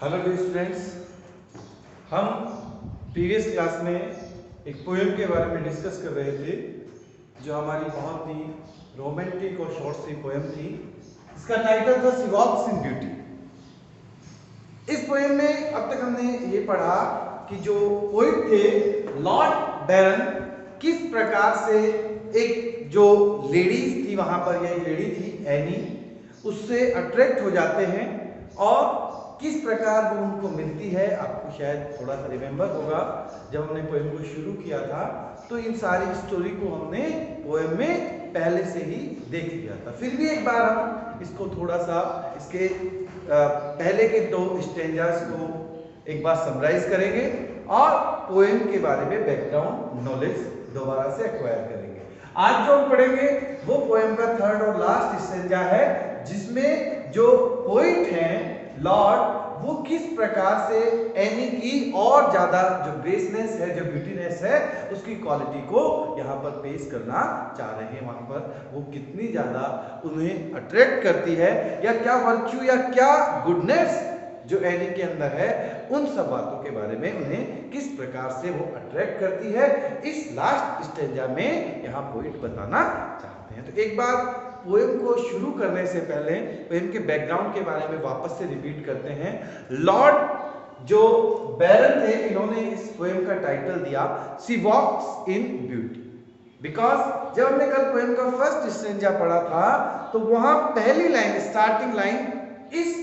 Hello dear students, हम previous class में एक पोएम के बारे में डिस्कस कर रहे थे जो हमारी बहुत ही रोमांटिक और शॉर्ट सी पोएम थी। इसका टाइटल था शी वॉक्स इन ब्यूटी। इस पोएम में अब तक हमने ये पढ़ा कि जो पोएट थे लॉर्ड बैरन किस प्रकार से एक जो लेडीज थी वहां पर, यह लेडी थी एनी, उससे अट्रैक्ट हो जाते हैं और किस प्रकार वो उनको मिलती है। आपको शायद थोड़ा सा रिमेंबर होगा जब हमने पोएम को शुरू किया था तो इन सारी स्टोरी को हमने पोएम में पहले से ही देख लिया था। फिर भी एक बार हम इसको थोड़ा सा इसके पहले के दो स्टेंजास को एक बार समराइज करेंगे और पोएम के बारे में बैकग्राउंड नॉलेज दोबारा से एक्वायर करेंगे। आज जो हम पढ़ेंगे वो पोएम का थर्ड और लास्ट स्टेंजा है, जिसमें जो पोएट हैं लॉर्ड, वो किस प्रकार से एनी की और ज्यादा जो ग्रेसनेस है, जो ब्यूटीनेस है, उसकी क्वालिटी को यहाँ पर पेश करना चाह रहे हैं। वहां पर वो कितनी ज्यादा उन्हें अट्रैक्ट करती है या क्या वर्च्यू या क्या गुडनेस जो एनी के अंदर है, उन सब बातों के बारे में उन्हें किस प्रकार से वो अट्रैक्ट करती है, इस लास्ट स्टेंजा में यहाँ पोएट बताना चाहते हैं। तो एक बार पोएम को शुरू करने से पहले पोएम के बैकग्राउंड के बारे में वापस से रिपीट करते हैं। लॉर्ड जो बैरन थे, इन्होंने इस पोएम का टाइटल दिया she walks in beauty, because जब हमने कल पोएम का फर्स्ट स्टेंजा पढ़ा था तो वहां पहली लाइन, स्टार्टिंग लाइन इस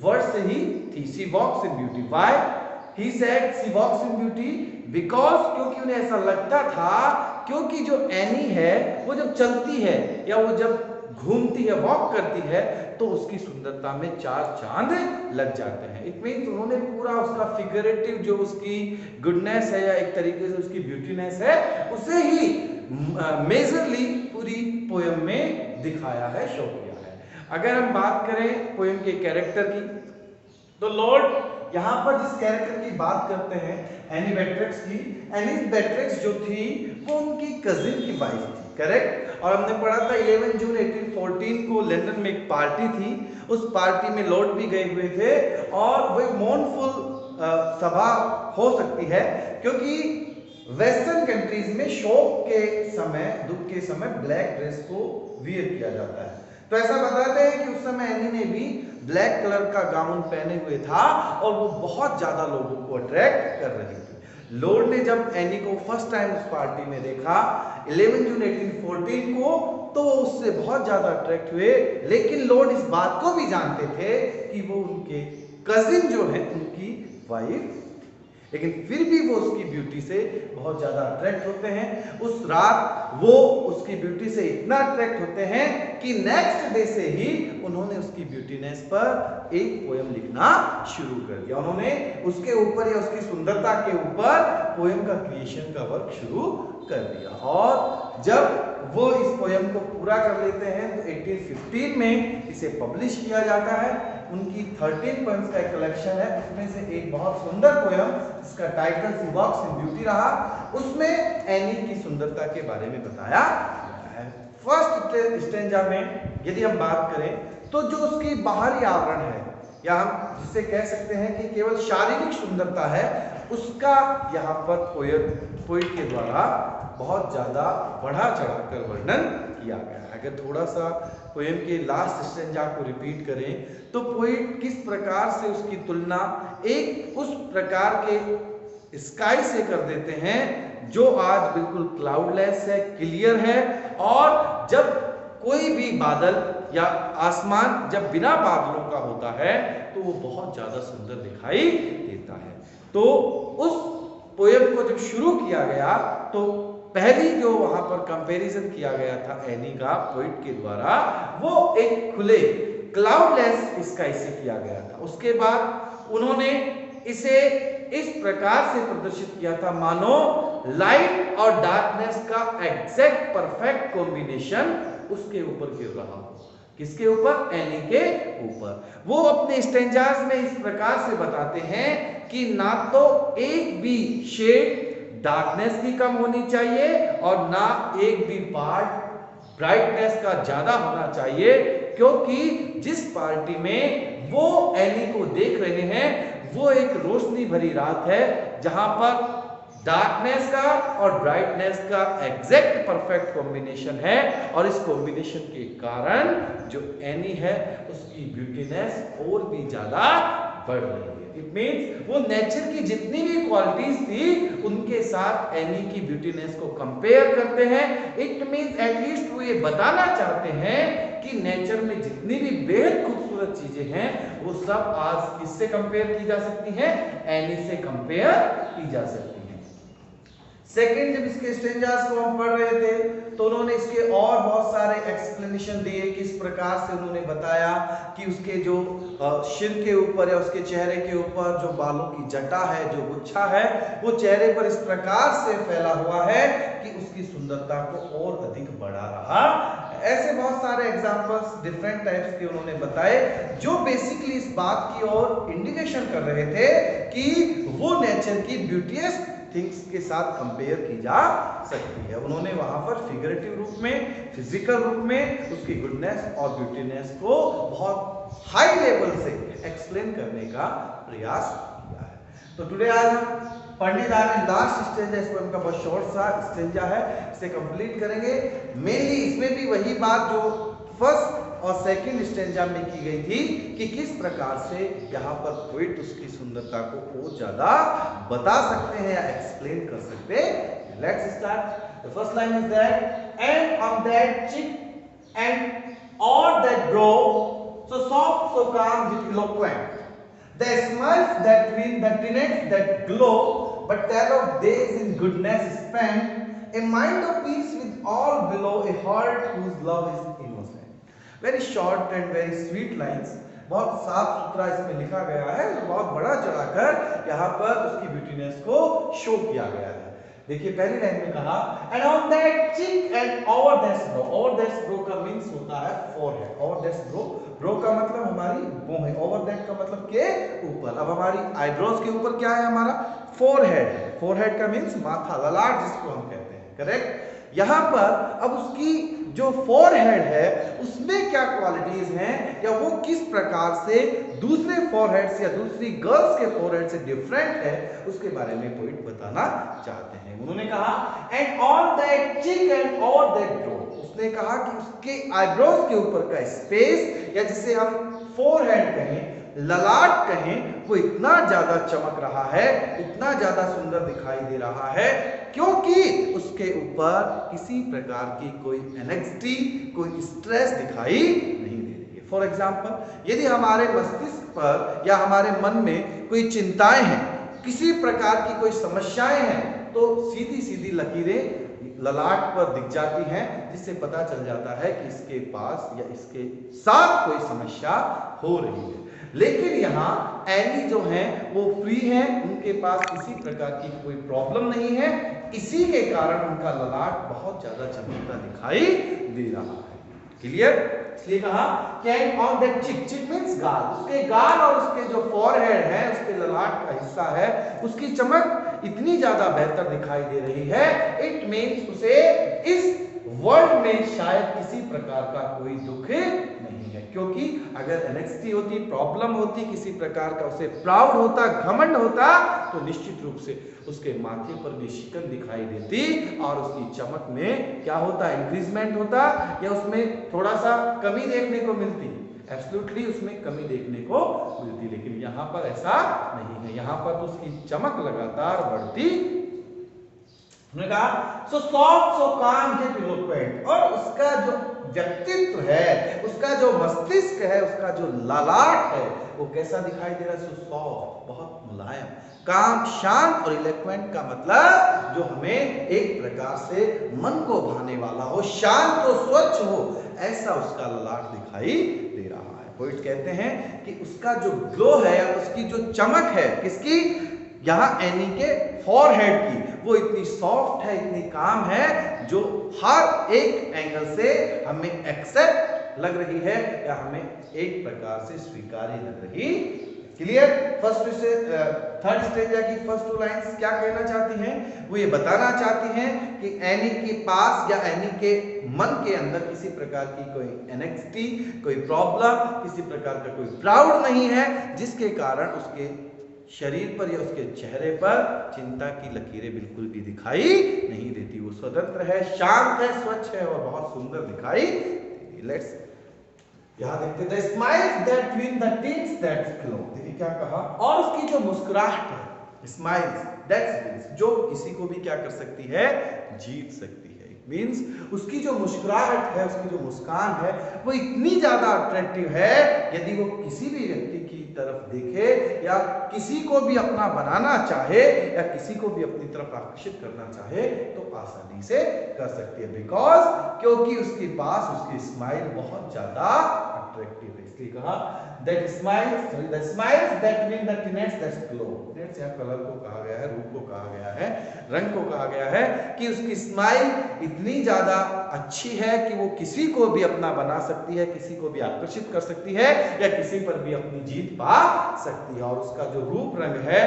वर्ड से ही थी, she walks in beauty. Why he said she walks in beauty? Because क्योंकि उन्हें ऐसा लगता था, क्योंकि जो एनी है वो जब चलती है या वो जब घूमती है, वॉक करती है, तो उसकी सुंदरता में चार चांद लग जाते हैं। इट मीन्स उन्होंने पूरा उसका फिगरेटिव जो उसकी गुडनेस है या एक तरीके से उसकी ब्यूटीनेस है, उसे ही मेजरली पूरी पोएम में दिखाया है, शो किया है। अगर हम बात करें पोएम के कैरेक्टर की, तो लॉर्ड यहाँ पर जिस कैरेक्टर की बात करते हैं एनी बेट्रिक्स की, एनी बेट्रिक्स जो थी वो उनकी कजिन की वाइफ थी, करेक्ट। और हमने पढ़ा था 11 जून 1814 को लंदन में एक पार्टी थी, उस पार्टी में लॉर्ड भी गए हुए थे और वो एक मौनफुल सभा हो सकती है, क्योंकि वेस्टर्न कंट्रीज में शोक के समय, दुख के समय ब्लैक ड्रेस को वियर किया जाता है। तो ऐसा बताते हैं कि उस समय एनी ने भी ब्लैक कलर का गाउन पहने हुए था और वो बहुत ज्यादा लोगों को अट्रैक्ट कर रही थी। लॉर्ड ने जब एनी को फर्स्ट टाइम उस पार्टी में देखा 11 जून 1814 को, तो वो उससे बहुत ज्यादा अट्रैक्ट हुए, लेकिन लॉर्ड इस बात को भी जानते थे कि वो उनके कजिन जो है उनकी वाइफ, लेकिन फिर भी वो उसकी ब्यूटी से बहुत ज्यादा अट्रैक्ट होते हैं। उस रात वो उसकी ब्यूटी से इतना अट्रैक्ट होते हैं कि नेक्स्ट डे से ही उन्होंने उसकी ब्यूटीनेस पर एक पोएम लिखना शुरू कर दिया। उन्होंने उसके ऊपर या उसकी सुंदरता के ऊपर पोएम का क्रिएशन का वर्क शुरू कर दिया और जब वो इस पोएम को पूरा कर लेते हैं तो 1815 में इसे पब्लिश किया जाता है। उनकी 13 पोएम्स का एक कलेक्शन है, उसमें से एक बहुत सुंदर पोएम जिसका title she walks in beauty रहा, उसमें एनी की सुंदरता के बारे में बताया गया है। फर्स्ट स्टेंजा में यदि हम बात करें तो जो उसकी बाहरी आवरण है या हम जिससे कह सकते हैं कि केवल शारीरिक सुंदरता है, उसका यहाँ पर पोएट के द्वारा बहुत ज्यादा बढ़ा चढ़ाकर वर्णन किया गया है। अगर थोड़ा सा पोएम के लास्ट स्टेंजा को रिपीट करें तो पोएट किस प्रकार से उसकी तुलना एक उस प्रकार के स्काई से कर देते हैं जो आज बिल्कुल क्लाउडलेस है, क्लियर है, और जब कोई भी बादल या आसमान जब बिना बादलों का होता है तो वो बहुत ज्यादा सुंदर दिखाई देता है। तो उस पोएम को जब शुरू किया गया तो पहली जो वहां पर कंपैरिजन किया गया था एनी का पोएट के द्वारा, वो एक खुले क्लाउडलेस स्काई से किया गया था। उसके बाद उन्होंने इसे इस प्रकार से प्रदर्शित किया था मानो लाइट और डार्कनेस का एग्जैक्ट परफेक्ट कॉम्बिनेशन उसके ऊपर गिर रहा हो। किसके ऊपर? एनी के ऊपर। वो अपने स्टेंजास में इस प्रकार से बताते हैं कि ना तो एक भी शेड डार्कनेस की कम होनी चाहिए और ना एक भी पार्ट ब्राइटनेस का ज्यादा होना चाहिए, क्योंकि जिस पार्टी में वो एनी को देख रहे हैं वो एक रोशनी भरी रात है जहां पर डार्कनेस का और ब्राइटनेस का एग्जैक्ट परफेक्ट कॉम्बिनेशन है, और इस कॉम्बिनेशन के कारण जो एनी है उसकी ब्यूटीनेस और भी ज्यादा बढ़ रही है। इट मीन्स वो नेचर की जितनी भी क्वालिटीज थी उनके साथ एनी की ब्यूटीनेस को कंपेयर करते हैं। इट मीन्स एटलीस्ट वो ये बताना चाहते हैं कि नेचर में जितनी भी बेहद खूबसूरत चीजें हैं वो सब आज किससे कंपेयर की जा सकती हैं? एनी से कंपेयर की जा सकती है। सेकेंड, जब इसके स्टेंजास को हम पढ़ रहे थे तो उन्होंने इसके और बहुत सारे एक्सप्लेनेशन दिए, किस प्रकार से उन्होंने बताया कि उसके जो सिर के ऊपर या उसके चेहरे के ऊपर जो बालों की जटा है, जो गुच्छा है, वो चेहरे पर इस प्रकार से फैला हुआ है कि उसकी सुंदरता को और अधिक बढ़ा रहा। ऐसे बहुत सारे एग्जांपल्स डिफरेंट टाइप्स के उन्होंने बताए जो बेसिकली इस बात की ओर इंडिकेशन कर रहे थे कि वो नेचर की ब्यूटीएस्ट थिंग्स के साथ कंपेयर की जा सकती है। उन्होंने वहां पर फिगरेटिव रूप में, फिजिकल रूप में उसकी गुडनेस और ब्यूटीनेस को बहुत हाई लेवल से एक्सप्लेन करने का प्रयास किया है। तो टुडे आज हम पढ़ने जा रहे हैं लास्ट स्टेंजा, इस पोएम का बहुत शॉर्ट सा स्टेंजा है, इसे कंप्लीट करेंगे। मेनली इसमें भी वही बात जो फर्स्ट और सेकंड स्टेंजा में की गई थी कि किस प्रकार से यहाँ पर पोएट उसकी सुंदरता को और ज्यादा बता सकते हैं या एक्सप्लेन कर सकते हैं। Let's start. The first line is that and on that cheek and o'er that brow so soft so calm with eloquent the smiles that win the tinets that glow but tell of days in goodness spent, a mind of peace with all below, a heart whose love is innocent. Very short and very sweet lines, बहुत साफ सुथरा इसमें लिखा गया है, बहुत बड़ा चढ़ाकर यहाँ पर उसकी ब्यूटीनेस को शो किया गया है। देखिए पहली लाइन में कहा and on that cheek and over that's bro. Over that's bro का मींस होता है forehead. Over that's bro, bro का मतलब हमारी भौं है, ओवर दैट का मतलब के ऊपर। अब हमारी आईब्रोज के ऊपर क्या है? हमारा फोरहेड है। फोरहेड का मींस माथा, ललाट जिसको हम कहते हैं, करेक्ट। यहाँ पर अब उसकी जो फोरहेड है उसमें क्या क्वालिटीज हैं या वो किस प्रकार से दूसरे फोरहेड्स या दूसरी गर्ल्स के फोरहेड से डिफरेंट है उसके बारे में पोएट बताना चाहते हैं। उन्होंने कहा and on that cheek and on that bro, उसने कहा कि उसके आईब्रोज के ऊपर का स्पेस या जिसे हम फोरहेड कहें, ललाट कहें, वो इतना ज्यादा चमक रहा है, इतना ज्यादा सुंदर दिखाई दे रहा है क्योंकि उसके ऊपर किसी प्रकार की कोई एंग्जाइटी, कोई स्ट्रेस दिखाई नहीं दे रही है। फॉर एग्जाम्पल, यदि हमारे मस्तिष्क पर या हमारे मन में कोई चिंताएं हैं, किसी प्रकार की कोई समस्याएं हैं, तो सीधी सीधी लकीरें ललाट पर दिख जाती हैं जिससे पता चल जाता है कि इसके पास या इसके साथ कोई समस्या हो रही है। लेकिन यहाँ एनी जो हैं वो फ्री हैं, उनके पास किसी प्रकार की कोई प्रॉब्लम नहीं है, इसी के कारण उनका ललाट बहुत ज्यादा चमकता दिखाई दे रहा है। क्लियर? इसलिए कहा कैन ऑन दैट चिक, चिक मींस गाल, उसके गाल और उसके जो फोरहेड है, उसके ललाट का हिस्सा है, उसकी चमक इतनी ज्यादा बेहतर दिखाई दे रही है। इट मींस उसे इस वर्ल्ड में शायद किसी प्रकार का कोई दुख नहीं है, क्योंकि अगर एंग्जाइटी होती, प्रॉब्लम होती, किसी प्रकार का उसे प्राउड होता, घमंड होता, तो निश्चित रूप से उसके माथे पर भी शिकन दिखाई देती और उसकी चमक में क्या होता, इंक्रीजमेंट होता या उसमें थोड़ा सा कमी देखने को मिलती। एब्सोल्युटली उसमें कमी देखने को मिलती, लेकिन यहाँ पर ऐसा नहीं है। यहाँ पर तो उसकी चमक लगातार बढ़ती। उन्होंने कहा सो सॉफ्ट सो काम जेट इलोक्वेंट, और उसका जो व्यक्तित्व है, उसका जो मस्तिष्क है, उसका जो ललाट है, वो कैसा दिखाई दे रहा है? सो सॉफ्ट, बहुत मुलायम, काम, शांत, और इलोक्वेंट का मतलब जो हमें एक प्रकार से मन को भाने वाला हो, शांत हो, स्वच्छ हो, ऐसा उसका ललाट दिखाई दे रहा है। पोएट कहते हैं कि उसका जो ग्लो है, उसकी जो चमक है, किसकी? यहाँ एनी के फोरहेड की, वो इतनी सॉफ्ट है, इतनी काम है, जो हर एक एंगल से हमें एक्सेप्ट लग रही है या हमें एक प्रकार से स्वीकार्य लग रही। क्लियर। फर्स्ट से थर्ड स्टेज की फर्स्ट टू लाइंस क्या कहना चाहती हैं, वो ये बताना चाहती हैं कि एनी के पास या एनी के मन के अंदर किसी प्रकार की कोई एनेक्सिटी, कोई प्रॉब्लम, किसी प्रकार का कोई प्राउड नहीं है, जिसके कारण उसके शरीर पर या उसके चेहरे पर चिंता की लकीरें बिल्कुल भी दिखाई नहीं देती। वो स्वतंत्र है, शांत है, स्वच्छ है और बहुत सुंदर दिखाई देती। लेट्स यहां देखते the smiles that twin the teeths that glow. देखिए क्या कहा, और उसकी जो मुस्कुराहट है, स्माइल्स दैट जो किसी को भी क्या कर सकती है, जीत सकती है। इट मींस उसकी जो मुस्कुराहट है, उसकी जो मुस्कान है, वो इतनी ज्यादा अट्रैक्टिव है, यदि वो किसी भी व्यक्ति की तरफ देखे या किसी को भी अपना बनाना चाहे या किसी को भी अपनी तरफ आकर्षित करना चाहे तो आसानी से कर सकती है। बिकॉज क्योंकि उसके पास उसकी स्माइल बहुत ज्यादा अट्रैक्टिव है। इसलिए कहा that smiles the smiles that mean the tints that glow. Tints यहाँ कलर को कहा गया है, रूप को कहा गया है, रंग को कहा गया है कि उसकी स्माइल इतनी ज्यादा अच्छी है कि वो किसी को भी अपना बना सकती है, किसी को भी आकर्षित कर सकती है या किसी पर भी अपनी जीत पा सकती है। और उसका जो रूप रंग है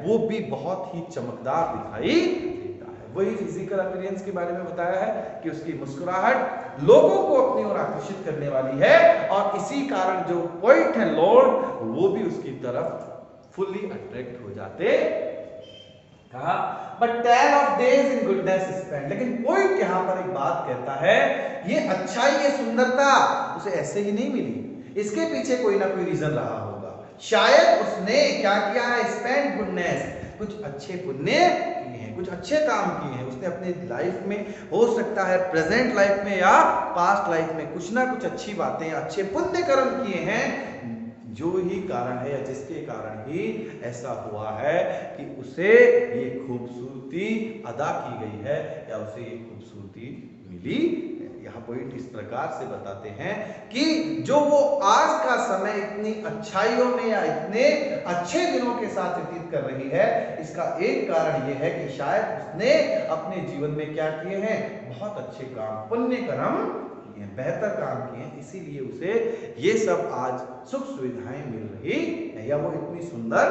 वो भी बहुत ही चमकदार दिखाई देता है। वही फिजिकल अपीयरेंस के बारे में बताया है कि उसकी मुस्कुराहट लोगों को अपनी ओर आकर्षित करने वाली है और इसी कारण जो पोएट है लॉर्ड, वो भी उसकी तरफ फुल्ली अट्रैक्ट हो जाते। कहा but ten of days in goodness spend. लेकिन पोएट यहां पर एक बात कहता है, ये अच्छाई, ये सुंदरता उसे ऐसे ही नहीं मिली, इसके पीछे कोई ना कोई रीजन रहा होगा। शायद उसने क्या किया है, स्पेंड गुडनेस, कुछ अच्छे पुण्य किए हैं, कुछ अच्छे काम किए हैं उसने अपने लाइफ में, हो सकता है प्रेजेंट लाइफ में या पास्ट लाइफ में कुछ ना कुछ अच्छी बातें, अच्छे पुण्य कर्म किए हैं, जो ही कारण है या जिसके कारण ही ऐसा हुआ है कि उसे ये खूबसूरती अदा की गई है या उसे ये खूबसूरती मिली। यहाँ पॉइंट इस प्रकार से बताते हैं कि जो वो आज का समय इतनी अच्छाइयों में या इतने अच्छे दिनों के साथ व्यतीत कर रही है, इसका एक कारण ये है कि शायद उसने अपने जीवन में क्या किए हैं, बहुत अच्छे काम, पुण्य कर्म किए हैं, बेहतर काम किए हैं, इसीलिए उसे ये सब आज सुख सुविधाएं मिल रही है या वो इतनी सुंदर।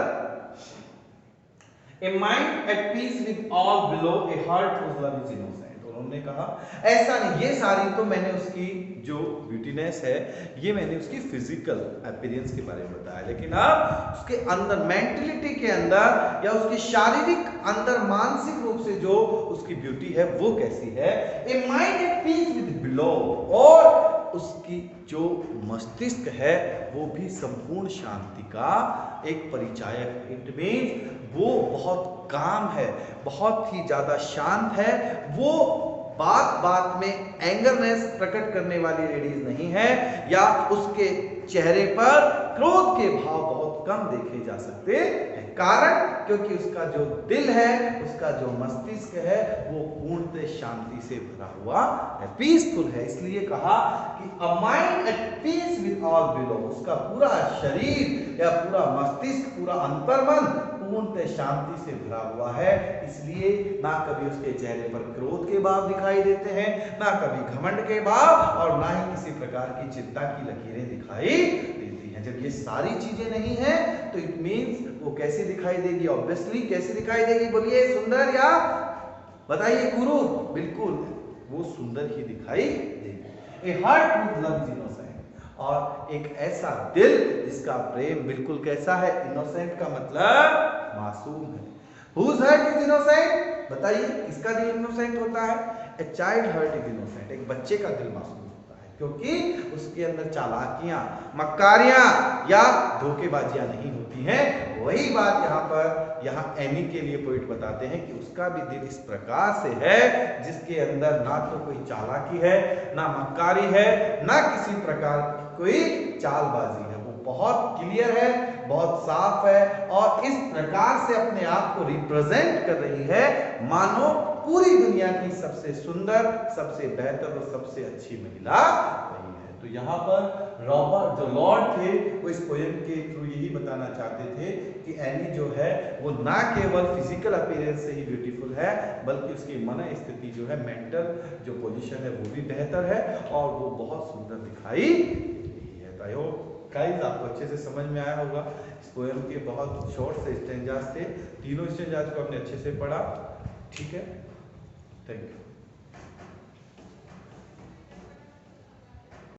A mind at peace with all below, a heart whose love is innocent। उन्होंने कहा ऐसा नहीं, ये सारी तो मैंने उसकी जो ब्यूटीनेस है ये मैंने उसकी फिजिकल अपीयरेंस के बारे में बताया, लेकिन अब उसके अंदर मेंटलिटी के अंदर या उसकी शारीरिक अंदर मानसिक रूप से जो उसकी ब्यूटी है वो कैसी है। A mind at peace with below, और उसकी जो मस्तिष्क है वो भी संपूर्ण शांति का एक परिचायक। इट मीन्स वो बहुत काम है, बहुत ही ज्यादा शांत है, वो बात बात में एंगरनेस प्रकट करने वाली लेडीज नहीं है या उसके चेहरे पर क्रोध के भाव बहुत कम देखे जा सकते हैं। कारण क्योंकि उसका जो दिल है, उसका जो मस्तिष्क है वो पूर्णतः शांति से भरा हुआ है, पीसफुल है। इसलिए कहा कि a mind at peace with all below, उसका पूरा शरीर या पूरा मस्तिष्क, पूरा अंतर्मन पूर्णतः शांति से भरा हुआ है। इसलिए ना कभी उसके चेहरे पर क्रोध के भाव दिखाई देते हैं, ना कभी घमंड के भाव और ना ही किसी प्रकार की चिंता की लकीरें दिखाई देती हैं। जब ये सारी चीजें नहीं है तो इट मींस वो कैसी दिखाई देगी, ऑब्वियसली कैसी दिखाई देगी, बोलिए सुंदर या बताइए कुरूप, बिल्कुल वो सुंदर ही दिखाई देगी। ए heart with love is innocent, और एक ऐसा दिल जिसका प्रेम बिल्कुल कैसा है, इनोसेंट का मतलब मासूम है। Whose heart is innocent? बताइए किसका दिल इनोसेंट होता है? A child heart is innocent, एक बच्चे का दिल मासूम होता है क्योंकि उसके अंदर चालाकियां, मक्कारियां या धोखेबाजियां नहीं होती हैं। वही बात यहाँ एनी के लिए पोइट बताते हैं कि उसका भी दिल इस प्रकार से है जिसके अंदर ना तो कोई चालाकी है, ना मक्कारी है, ना किसी प्रकार की कोई चालबाजी है। वो बहुत क्लियर है, बहुत साफ है और इस प्रकार से अपने आप को रिप्रेजेंट कर रही है मानो पूरी दुनिया की सबसे सुंदर, सबसे बेहतर और सबसे अच्छी महिला वही है। तो यहाँ पर रॉबर्ट जो लॉर्ड थे वो इस पोएम के थ्रू यही बताना चाहते थे कि एनी जो है वो ना केवल फिजिकल अपीयरेंस से ही ब्यूटीफुल है बल्कि उसकी मन स्थिति जो है, मेंटल जो पोजीशन है वो भी बेहतर है और वो बहुत सुंदर दिखाई देती है। आई होप गाइस आपको अच्छे से समझ में आया होगा। इस पोएम के बहुत शॉर्ट से स्टेंजास थे, तीनों स्टेंजास को हमने अच्छे से पढ़ा। ठीक है, थैंक यू।